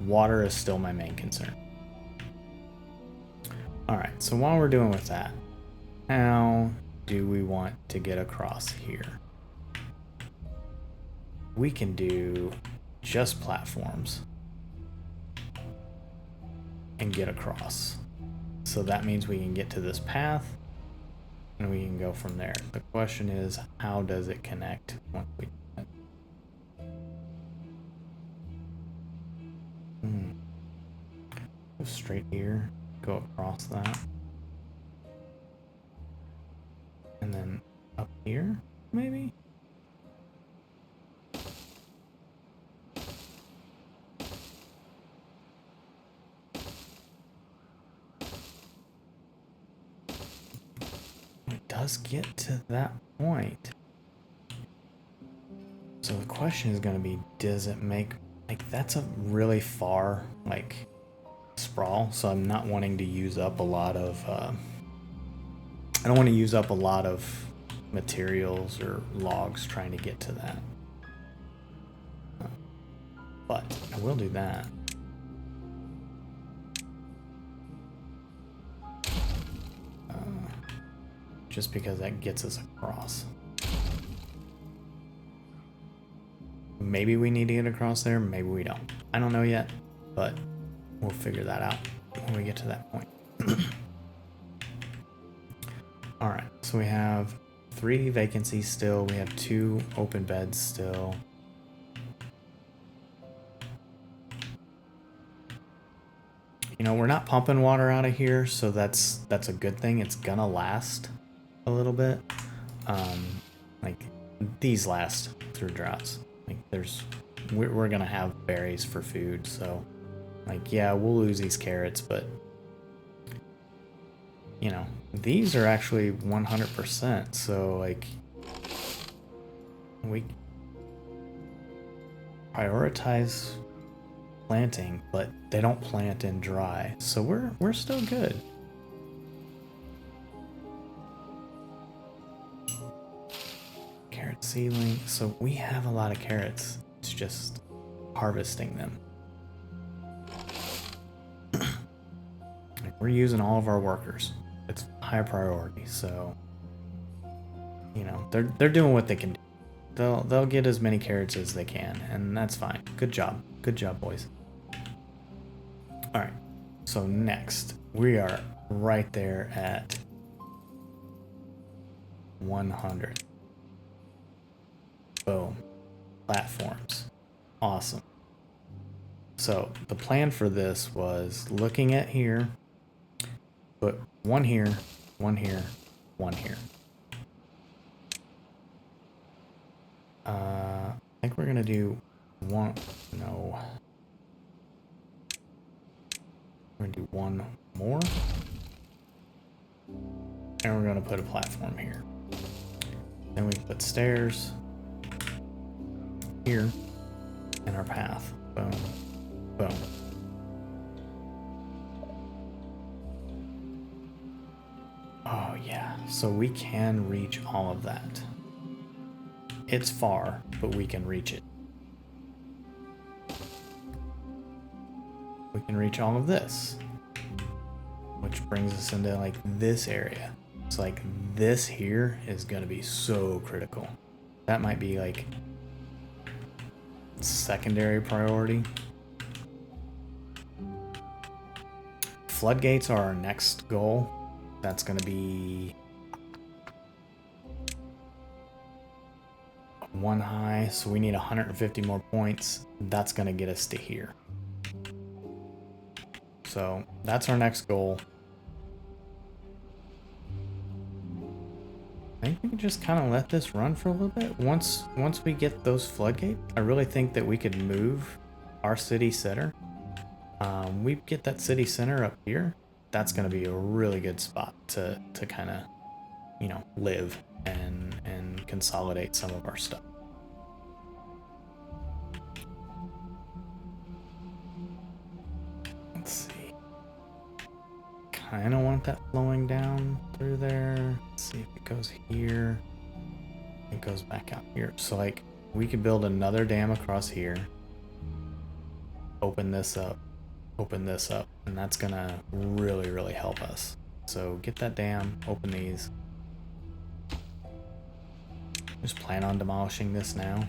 Water is still my main concern. Alright, so while we're doing with that, how do we want to get across here? We can do just platforms and get across. So that means we can get to this path and we can go from there. The question is, how does it connect once we do it? Go straight here, go across that. And then up here, maybe? It does get to that point. So the question is going to be, does it make, like, that's a really far, like, sprawl, so I'm not wanting to use up a lot of, I don't want to use up a lot of materials or logs trying to get to that. But I will do that. Just because that gets us across. Maybe we need to get across there, maybe we don't. I don't know yet, but we'll figure that out when we get to that point. Alright, so we have 3 vacancies still. We have 2 open beds still. You know, we're not pumping water out of here, so that's a good thing. It's gonna last a little bit. Like, these last through droughts. Like, we're gonna have berries for food, so, like, yeah, we'll lose these carrots, but, you know, these are actually 100%, so, like, we prioritize planting, but they don't plant in dry, so we're still good. Carrot seedling, so we have a lot of carrots. It's just harvesting them. Like, we're using all of our workers. It's high priority, so, you know, they're doing what they can do. They'll get as many carrots as they can, and that's fine. Good job, boys. All right, so next we are right there at 100. Boom, platforms, awesome. So the plan for this was looking at here, put one here, one here, one here. I think we're gonna do one, no. We're gonna do one more. And we're gonna put a platform here. Then we can put stairs here in our path. Boom, boom. Oh yeah, so we can reach all of that. It's far, but we can reach it. We can reach all of this, which brings us into like this area. It's like this here is gonna be so critical. That might be like secondary priority. Floodgates are our next goal. That's gonna be one high, so we need 150 more points. That's gonna get us to here. So that's our next goal. I think we can just kind of let this run for a little bit. Once we get those floodgates, I really think that we could move our city center. We get that city center up here. That's going to be a really good spot to kind of, you know, live and consolidate some of our stuff. Let's see. Kind of want that flowing down through there. Let's see if it goes here. It goes back out here. So like we could build another dam across here. Open this up, and that's gonna really, really help us. So get that dam, open these. Just plan on demolishing this now.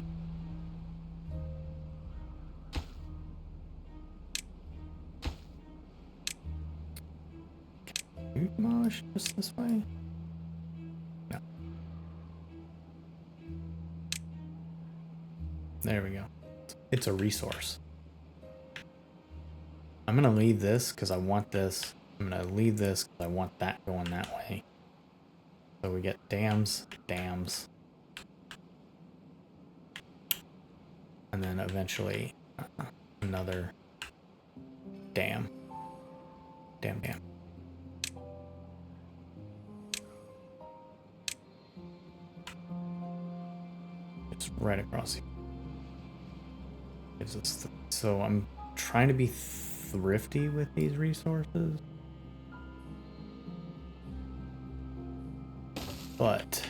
Can you demolish just this way? No. There we go. It's a resource. I'm gonna leave this because I want this. I'm gonna leave this because I want that going that way. So we get dams, dams. And then eventually another dam. Dam. It's right across here. So I'm trying to be thrifty with these resources. But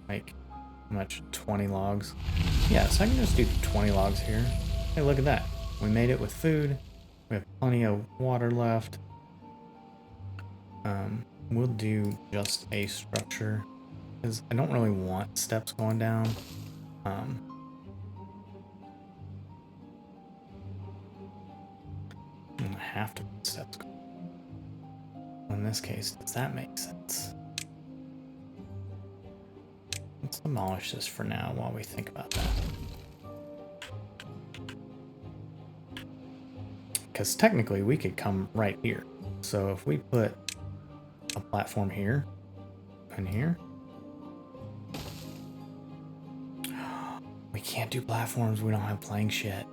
like how much? 20 logs? Yeah, so I can just do 20 logs here. Hey, look at that. We made it with food. We have plenty of water left. We'll do just a structure because I don't really want steps going down. I'm gonna have to put steps going. In this case, does that make sense? Let's demolish this for now while we think about that. Because technically we could come right here. So if we put a platform here and here. We can't do platforms, we don't have planks yet.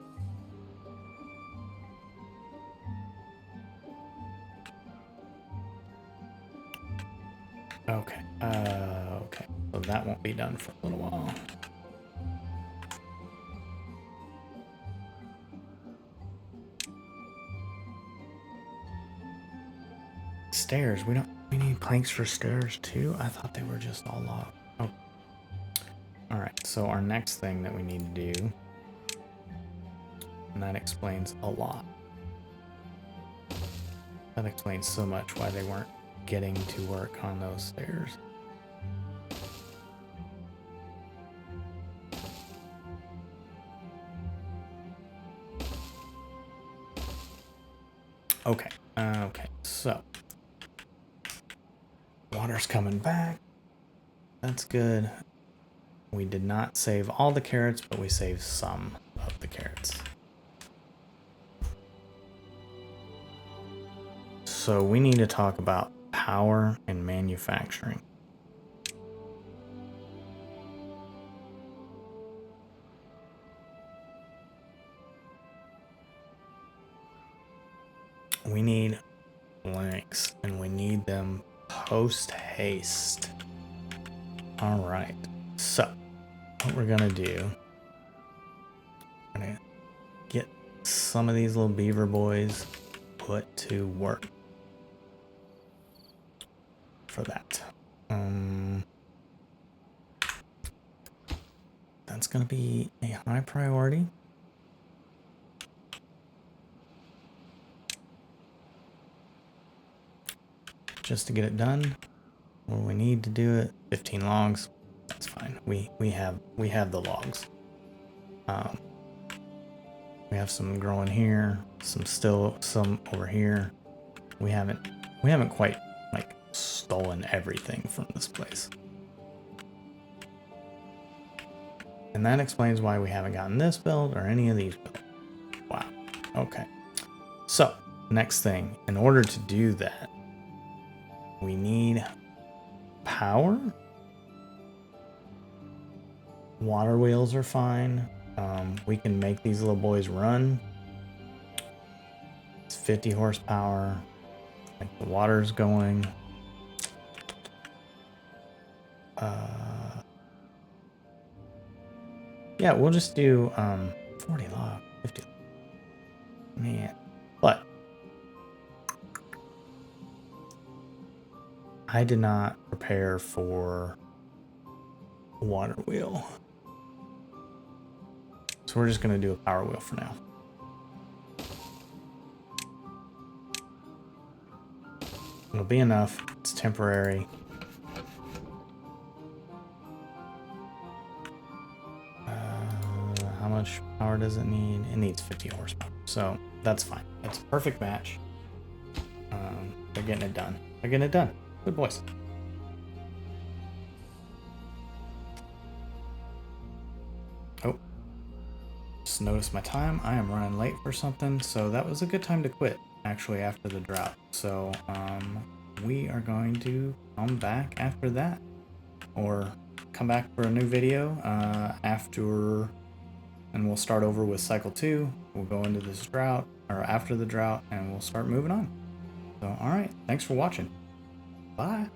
Okay, okay. So that won't be done for a little while. Stairs, we need planks for stairs too? I thought they were just all log. Oh. Alright, so our next thing that we need to do, and that explains a lot. That explains so much why they weren't getting to work on those stairs. Okay, okay, so water's coming back. That's good. We did not save all the carrots, but we saved some of the carrots. So we need to talk about power and manufacturing. We need blanks, and we need them post haste. All right. So what we're gonna do, we're gonna get some of these little beaver boys put to work for that. That's gonna be a high priority. Just to get it done. When we need to do it, 15 logs. That's fine. We have the logs. We have some growing here, some over here. We haven't quite like stolen everything from this place. And that explains why we haven't gotten this built or any of these built. Wow. Okay. So, next thing, in order to do that, we need power. Water wheels are fine. We can make these little boys run. It's 50 horsepower. Like the water's going. Yeah, we'll just do 40 log, 50. Man, but I did not prepare for a water wheel. So we're just gonna do a power wheel for now. It'll be enough. It's temporary. How much power does it need? It needs 50 horsepower. So that's fine. That's a perfect match. They're getting it done. They're getting it done. Good boys. Oh. Just noticed my time. I am running late for something. So that was a good time to quit, actually, after the drought. So we are going to come back after that. Or come back for a new video after, and we'll start over with cycle 2. We'll go into this drought, or after the drought, and we'll start moving on. So, all right, thanks for watching. Bye.